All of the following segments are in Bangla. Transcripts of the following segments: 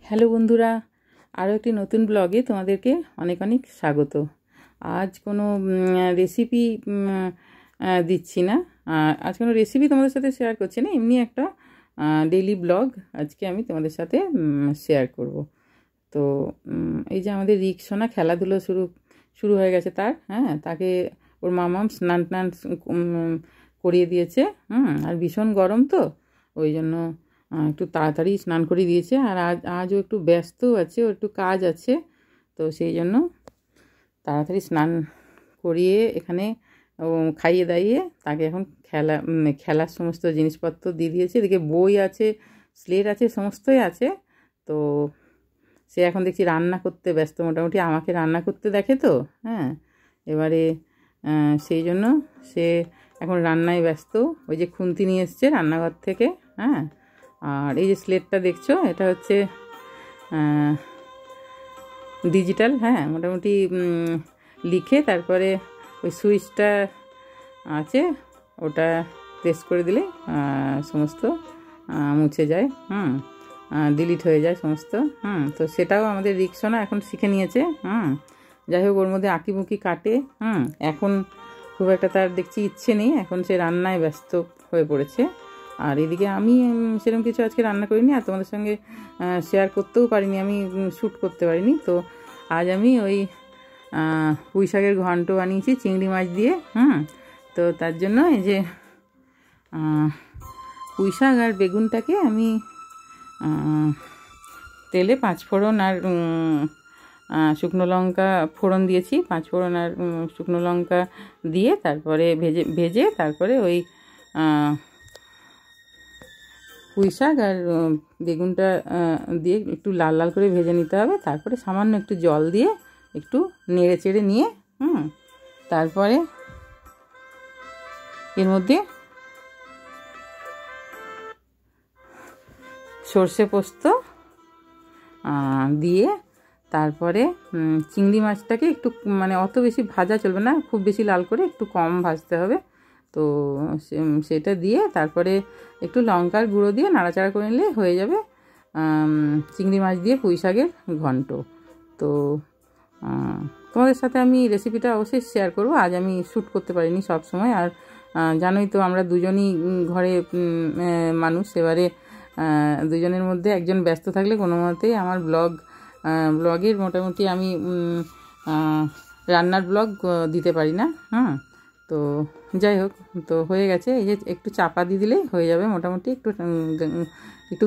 হ্যালো বন্ধুরা, আরও একটি নতুন ব্লগে তোমাদেরকে অনেক অনেক স্বাগত। আজ কোনো রেসিপি দিচ্ছি না, আজ কোনো রেসিপি তোমাদের সাথে শেয়ার করছি না, এমনি একটা ডেইলি ব্লগ আজকে আমি তোমাদের সাথে শেয়ার করব। তো এই যে আমাদের রিকসোনা খেলাধুলো শুরু হয়ে গেছে তার, তাকে ওর মামাম স্নান টান করিয়ে দিয়েছে। আর ভীষণ গরম, তো ওই জন্য একটু তাড়াতাড়ি স্নান করে দিয়েছে। আর আজও একটু ব্যস্ত আছে, ও একটু কাজ আছে, তো সেই জন্য তাড়াতাড়ি স্নান করিয়ে এখানে খাইয়ে দাইয়ে তাকে এখন খেলার সমস্ত জিনিসপত্র দিয়ে দিয়েছে। এদিকে বই আছে, স্লেট আছে, সমস্তই আছে। তো সে এখন দেখছি রান্না করতে ব্যস্ত, মোটামুটি আমাকে রান্না করতে দেখে তো, এবারে সেই জন্য সে এখন রান্নায় ব্যস্ত। ওই যে খুন্তি নিয়ে এসছে রান্নাঘর থেকে, আর এই যে স্লেটটা দেখছো, এটা হচ্ছে ডিজিটাল, মোটামুটি লিখে তারপরে ওই সুইচটা আছে, ওটা প্রেস করে দিলে সমস্ত মুছে যায়, ডিলিট হয়ে যায় সমস্ত। তো সেটাও আমাদের রিকসোনা এখন শিখে নিয়েছে। যাই হোক, ওর মধ্যে আঁকিবুকি কাটে। এখন খুব একটা তার দেখছি ইচ্ছে নেই, এখন সে রান্নায় ব্যস্ত হয়ে পড়েছে। আর এদিকে আমি সেরকম কিছু আজকে রান্না করিনি, আর তোমাদের সঙ্গে শেয়ার করতেও পারিনি, আমি শ্যুট করতে পারিনি। তো আজ আমি ওই পুঁই শাকের ঘন্ট বানিয়েছি চিংড়ি মাছ দিয়ে। তো তার জন্য এই যে পুঁই শাক আর বেগুনটাকে আমি তেলে 5 ফোড়ন আর শুকনো লঙ্কা ফোড়ন দিয়েছি, 5 ফোড়ন আর শুকনো লঙ্কা দিয়ে তারপরে ভেজে তারপরে ওই পুঁই শাক আর বেগুনটা দিয়ে একটু লাল লাল করে ভেজে নিতে হবে। তারপরে সামান্য একটু জল দিয়ে একটু নেড়ে চেড়ে নিয়ে তারপরে এর মধ্যে সর্ষে পোস্ত দিয়ে তারপরে চিংড়ি মাছটাকে একটু মানে অত বেশি ভাজা চলবে না, খুব বেশি লাল করে, একটু কম ভাজতে হবে। তো সেটা দিয়ে তারপরে একটু লঙ্কার গুঁড়ো দিয়ে নাড়াচাড়া করে নিলে হয়ে যাবে চিংড়ি মাছ দিয়ে পুঁই শাকের ঘন্ট। তো তোমাদের সাথে আমি রেসিপিটা অবশ্যই শেয়ার করব। আজ আমি শ্যুট করতে পারিনি সব সময়, আর জানোই তো আমরা দুজনই ঘরে মানুষ, এবারে দুজনের মধ্যে একজন ব্যস্ত থাকলে কোনো মতেই আমার ব্লগের মোটামুটি আমি রান্নার ব্লগ দিতে পারি না। তো যাই হোক, তো হয়ে গেছে। এই যে একটু চাপা দিয়ে দিলেই হয়ে যাবে, মোটামুটি একটু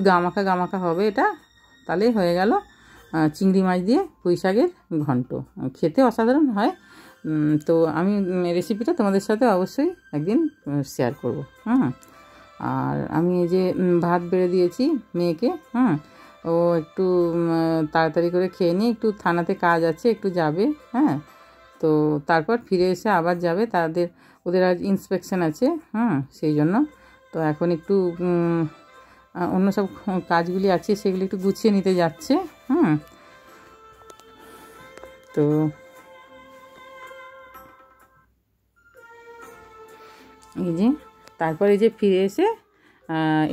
গামাখা হবে এটা, তাহলেই হয়ে গেল চিংড়ি মাছ দিয়ে পুঁই শাকের ঘন্ট। খেতে অসাধারণ হয়। তো আমি রেসিপিটা তোমাদের সাথে অবশ্যই একদিন শেয়ার করব। আর আমি এই যে ভাত বেড়ে দিয়েছি মেয়েকে। ও একটু তাড়াতাড়ি করে খেয়ে নিয়ে, একটু থানাতে কাজ আছে, একটু যাবে। তো তারপর ফিরে এসে আবার যাবে, ওদের আজ ইন্সপেকশন আছে। সেই জন্য তো এখন একটু অন্য সব কাজগুলি আছে, সেগুলি একটু গুছিয়ে নিতে যাচ্ছে। তো এই যে তারপরে এই যে ফিরে এসে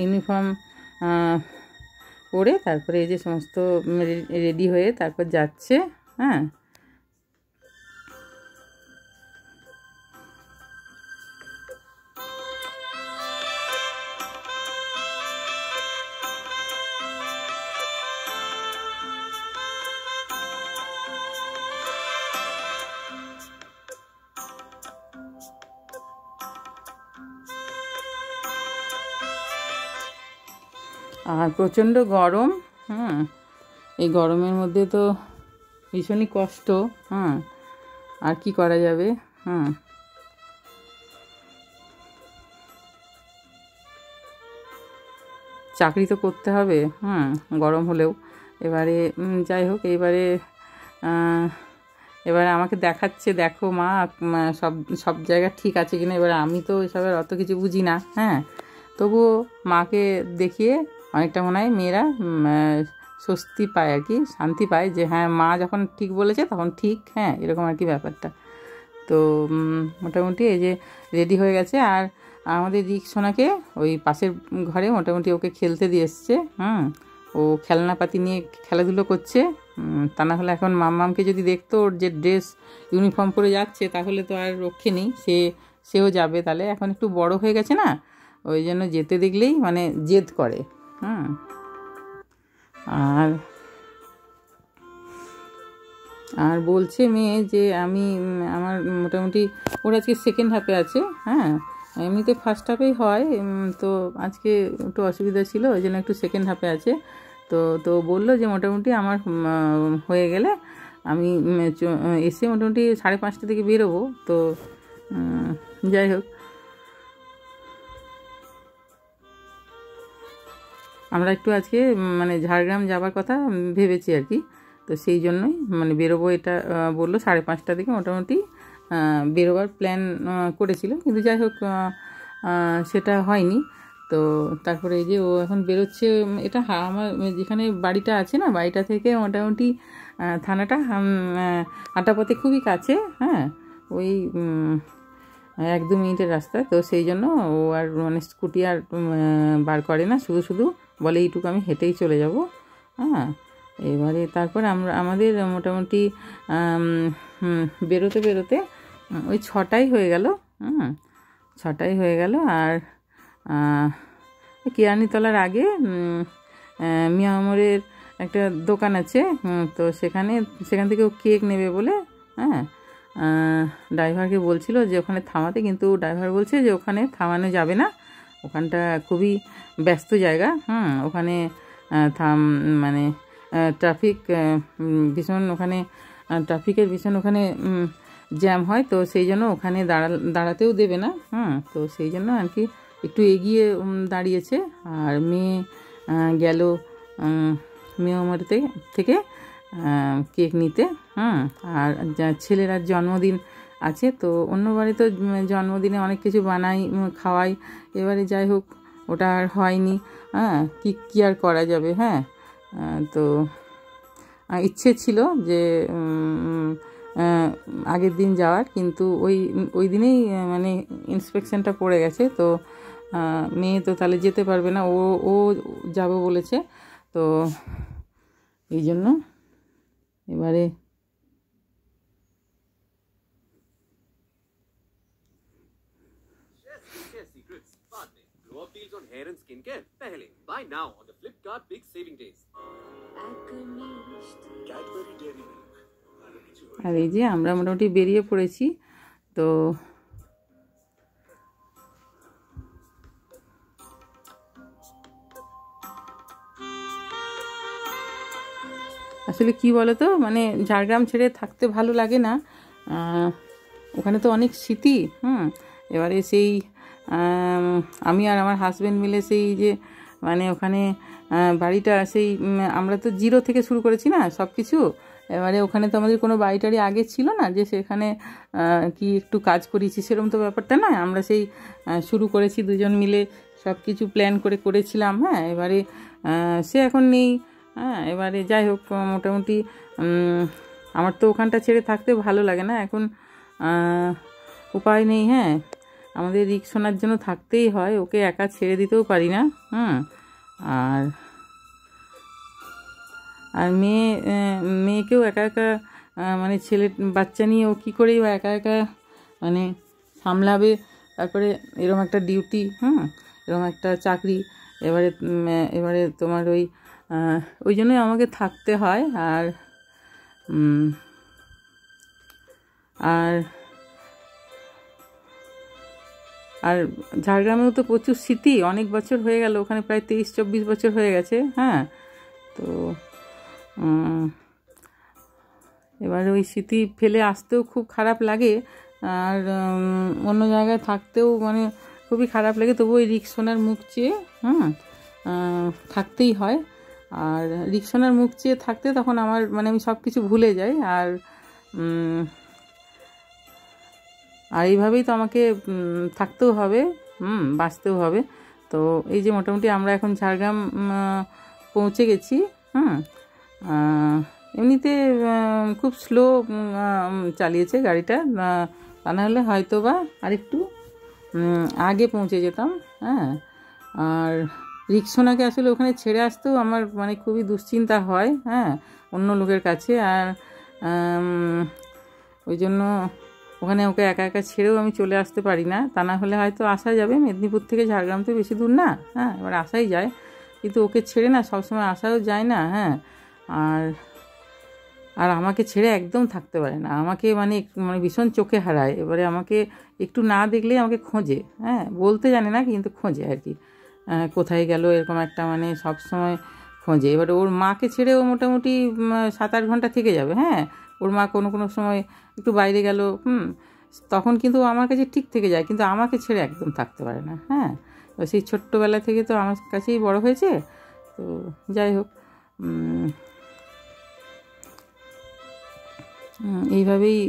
ইউনিফর্ম পরে তারপরে এই যে সমস্ত রেডি হয়ে তারপর যাচ্ছে। আর প্রচণ্ড গরম। এই গরমের মধ্যে তো ভীষণই কষ্ট। আর কি করা যাবে। চাকরি তো করতে হবে গরম হলেও। এবারে যাই হোক, এবারে আমাকে দেখাচ্ছে, দেখো মা সব জায়গা ঠিক আছে কিনা। এবারে আমি তো এসবের অত কিছু বুঝি না, তবুও মাকে দেখিয়ে অনেকটা মনে হয় মেয়েরা স্বস্তি পায় আর কি, শান্তি পায় যে মা যখন ঠিক বলেছে তখন ঠিক, এরকম আর কি ব্যাপারটা। তো মোটামুটি এই যে রেডি হয়ে গেছে। আর আমাদের রিকসোনাকে ওই পাশের ঘরে মোটামুটি ওকে খেলতে দিয়ে এসছে। ও খেলনাপাতি নিয়ে খেলাধুলো করছে। তা না হলে এখন মাম্মামকে যদি দেখতো ওর যে ড্রেস ইউনিফর্ম পরে যাচ্ছে তাহলে তো আর রক্ষে নেই, সেও যাবে। তাহলে এখন একটু বড় হয়ে গেছে না, ওই জন্য যেতে দেখলেই মানে জেদ করে। আর আর বলছে মেয়ে যে আমি আমার মোটামুটি ওর আজকে সেকেন্ড হাফে আছে। হ্যাঁ, এমনিতে ফার্স্ট হাফেই হয়, তো আজকে একটু অসুবিধা ছিল ওই জন্য একটু সেকেন্ড হাফে আছে। তো তো বললো যে মোটামুটি আমার হয়ে গেলে আমি এসে মোটামুটি 5:30 থেকে বেরোবো। তো যাই হোক, আমরা একটু আজকে মানে ঝাড়গ্রাম যাবার কথা ভেবেছি আর কি। তো সেই জন্যই মানে বেরোবো, এটা বললো 5:30 থেকে মোটামুটি বেরোবার প্ল্যান করেছিল, কিন্তু যাই হোক সেটা হয়নি। তো তারপরে এই যে ও এখন বেরোচ্ছে। এটা আমার যেখানে বাড়িটা আছে না, বাড়িটা থেকে মোটামুটি থানাটা হাঁটা পথে খুবই কাছে। হ্যাঁ, ওই 1-2 মিনিটের রাস্তা। তো সেই জন্য ও আর মানে স্কুটি আর বার করে না, শুধু শুধু বলে এইটুকু আমি হেঁটেই চলে যাব। হ্যাঁ, এবারে তারপর আমাদের মোটামুটি বেরোতে বেরোতে ওই 6টাই হয়ে গেল। 6টাই হয়ে গেল। আর কেরানিতলার আগে মিয়ামরের একটা দোকান আছে, তো সেখান থেকে ও কেক নেবে বলে হ্যাঁ ড্রাইভারকে বলছিল যে ওখানে থামাতে, কিন্তু ড্রাইভার বলছে যে ওখানে থামানো যাবে না, ওখানটা খুবই ব্যস্ত জায়গা। ওখানে মানে ট্রাফিক ভীষণ, ওখানে ট্রাফিকের ভীষণ ওখানে জ্যাম হয়। তো সেই জন্য ওখানে দাঁড়াতেও দেবে না। তো সেই জন্য আর কি একটু এগিয়ে দাঁড়িয়েছে। আর মেয়ে গেল মিয়ামর থেকে কেক নিতে। আর ছেলের আর জন্মদিন আছে, তো অন্য বাড়ি তো জন্মদিনে অনেক কিছু বানাই খাওয়াই, এবারে যাই হোক ওটা আর হয়নি। কি আর করা যাবে। হ্যাঁ, তো ইচ্ছে ছিল যে আগের দিন যাওয়ার, কিন্তু ওই দিনেই মানে ইন্সপেকশনটা পড়ে গেছে। তো মেয়ে তো তাহলে যেতে পারবে না, ও যাবে বলেছে। তো এই জন্য এবারে আর এই যে আমরা মোটামুটি বেরিয়ে পড়েছি। তো আসলে কি বলো তো, মানে ঝাড়গ্রাম ছেড়ে থাকতে ভালো লাগে না, ওখানে তো অনেক স্মৃতি। এবারে সেই আমি আর আমার হাজব্যান্ড মিলে সেই যে মানে ওখানে বাড়িটা সেই আমরা তো 0 থেকে শুরু করেছি না সব কিছু। এবারে ওখানে তো আমাদের কোনো বাড়িটারি আগে ছিল না যে সেখানে কি একটু কাজ করেছি, সেরকম তো ব্যাপারটা না। আমরা সেই শুরু করেছি দুজন মিলে, সব কিছু প্ল্যান করেছিলাম। হ্যাঁ, এবারে সে এখন নেই। এবারে যাই হোক মোটামুটি আমার তো ওখানটা ছেড়ে থাকতে ভালো লাগে না এখন, উপায় নেই। হ্যাঁ, আমাদের রিক্সোনার জন্য থাকতেই হয়, ওকে একা ছেড়ে দিতেও পারি না। আর মেয়েকেও একা একা মানে ছেলে বাচ্চা নিয়ে ও কী করেই বা একা একা মানে সামলাবে। তারপরে এরকম একটা ডিউটি, এরকম একটা চাকরি, এবারে তোমার ওই জন্যই আমাকে থাকতে হয়। আর আর আর ঝাড়গ্রামেও তো প্রচুর স্মৃতি, অনেক বছর হয়ে গেল, ওখানে প্রায় 23-24 বছর হয়ে গেছে। হ্যাঁ, তো এবার ওই স্মৃতি ফেলে আসতেও খুব খারাপ লাগে, আর অন্য জায়গায় থাকতেও মানে খুবই খারাপ লাগে। তবু ওই রিক্সোনার মুখ চেয়ে থাকতেই হয়। আর রিক্সোনার মুখ চেয়ে থাকতে তখন আমার মানে আমি সব কিছু ভুলে যাই। আর এইভাবেই তো আমাকে থাকতেও হবে, বাঁচতেও হবে। তো এই যে মোটামুটি আমরা এখন ঝাড়গ্রাম পৌঁছে গেছি। এমনিতে খুব স্লো চালিয়েছে গাড়িটা, তা নাহলে হয়তো বা আরেকটু আগে পৌঁছে যেতাম। আর রিক্সোনাকে আসলে ওখানে ছেড়ে আসতেও আমার মানে খুবই দুশ্চিন্তা হয়, হ্যাঁ, অন্য লোকের কাছে। আর ওই জন্য ওখানে ওকে একা একা ছেড়েও আমি চলে আসতে পারি না। তা না হলে হয়তো আসা যাবে, মেদিনীপুর থেকে ঝাড়গ্রাম তো বেশি দূর না, হ্যাঁ, এবার আসাই যায়, কিন্তু ওকে ছেড়ে না সবসময় আসাও যায় না, হ্যাঁ। আর আর আমাকে ছেড়ে একদম থাকতে পারে না, আমাকে মানে মানে ভীষণ চোখে হারায়। এবারে আমাকে একটু না দেখলেই আমাকে খোঁজে, হ্যাঁ, বলতে জানে না কিন্তু খোঁজে আর কি, কোথায় গেল এরকম একটা মানে সব সময় খোঁজে। এবারে ওর মাকে ছেড়ে ও মোটামুটি 7-8 ঘন্টা থেকে যাবে, হ্যাঁ। ওর মা কোনো কোনো সময় একটু বাইরে গেল, তখন কিন্তু আমার কাছে ঠিক থেকে যায়, কিন্তু আমাকে ছেড়ে একদম থাকতে পারে না, হ্যাঁ। সেই ছোট্টোবেলা থেকে তো আমার কাছেই বড় হয়েছে, তো যাই হোক, এইভাবেই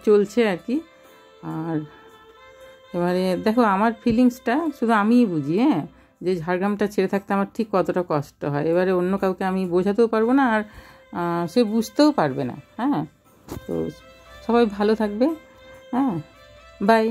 চলছে আর কি। আর এবারে দেখো আমার ফিলিংসটা শুধু আমিই বুঝি, হ্যাঁ, যে ঝাড়গ্রামটা ছেড়ে থাকতে আমার ঠিক কতটা কষ্ট হয়। এবারে অন্য কাউকে আমি বোঝাতেও পারবো না, আর সে বুঝতেও পারবে না, হ্যাঁ। তো সবাই ভালো থাকবে, হ্যাঁ, বাই।